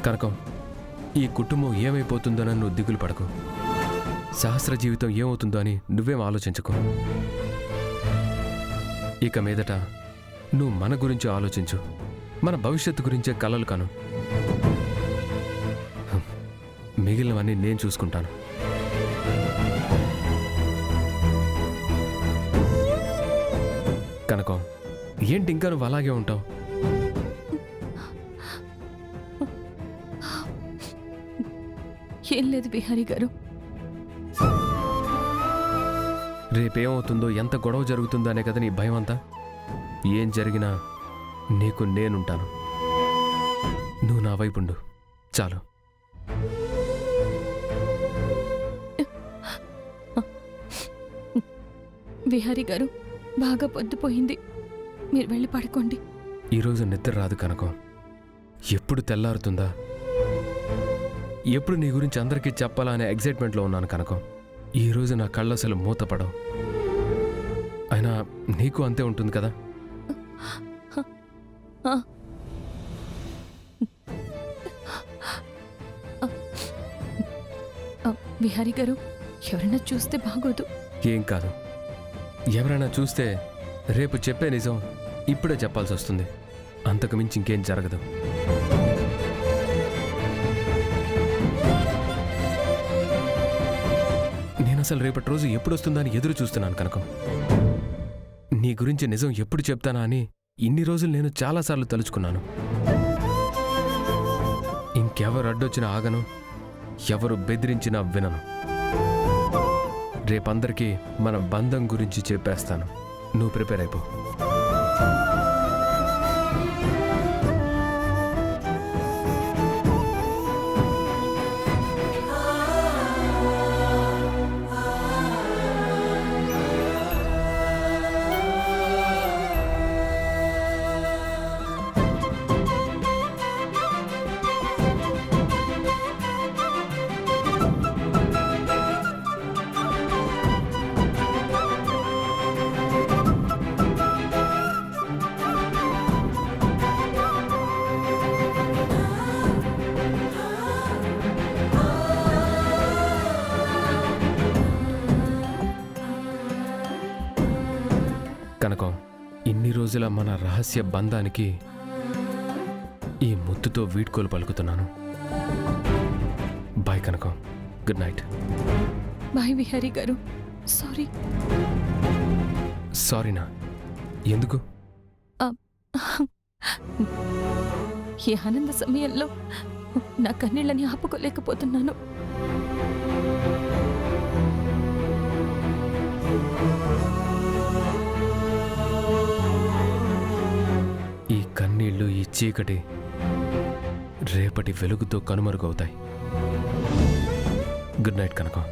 కనకం, ఈ కుటుంబం ఏమైపోతుందోనని నువ్వు దిగులు పడకు. సహస్ర జీవితం ఏమవుతుందో అని నువ్వేం ఆలోచించకు. ఇక మీదట నువ్వు మన గురించి ఆలోచించు, మన భవిష్యత్తు గురించే కలలు కాను. మిగిలినవన్నీ నేను చూసుకుంటాను. కనకం, ఏంటి ఇంకా నువ్వు అలాగే ఉంటావు? ఏం లేదు బిహారీ గారు. రేపేమవుతుందో, ఎంత గొడవ జరుగుతుందో అనే కదా నీ భయం అంతా. ఏం జరిగినా నీకు నేనుంటాను. నువ్వు నా వైపుండు చాలు. బిహారీ గారు, బాగా పొద్దుపోయింది, మీరు వెళ్ళి పడుకోండి. ఈరోజు నిద్ర రాదు కనకం. ఎప్పుడు తెల్లారుతుందా, ఎప్పుడు నీ గురించి అందరికీ చెప్పాలా అనే ఎగ్జైట్మెంట్లో ఉన్నాను కనకం. ఈరోజు నా కళ్ళు అసలు మూతపడవు. అయినా నీకు అంతే ఉంటుంది కదా. బిహారీ గారు, ఎవరైనా చూస్తే బాగోదు. ఏం కాదు, ఎవరైనా చూస్తే రేపు చెప్పే నిజం ఇప్పుడే చెప్పాల్సి వస్తుంది. అంతకు మించి ఇంకేం జరగదు. నేను అసలు రేపటి రోజు ఎప్పుడు వస్తుందని ఎదురు చూస్తున్నాను కనకం. నీ గురించి నిజం ఎప్పుడు చెప్తానా అని ఇన్ని రోజులు నేను చాలాసార్లు తలుచుకున్నాను. ఇంకెవరు అడ్డొచ్చినా ఆగను, ఎవరు బెదిరించినా వినను. రేపందరికీ మన బంధం గురించి చెప్పేస్తాను. నువ్వు ప్రిపేర్ అయిపో. కనకం, ఇన్ని రోజుల మన రహస్య బంధానికి ఈ ముద్దుతో వీడ్కోలు పలుకుతున్నాను. బాయ్ కనకం, గుడ్ నైట్. బాయ్ బిహారీ గారు. సారీ. సారీనా? ఎందుకు? ఈ ఆనంద సమయంలో నా కన్నీళ్ళని ఆపుకోలేకపోతున్నాను. ఈ కన్నీళ్ళు, ఈ చీకటి రేపటి వెలుగుతో కనుమరుగవుతాయి. గుడ్ నైట్ కనకం.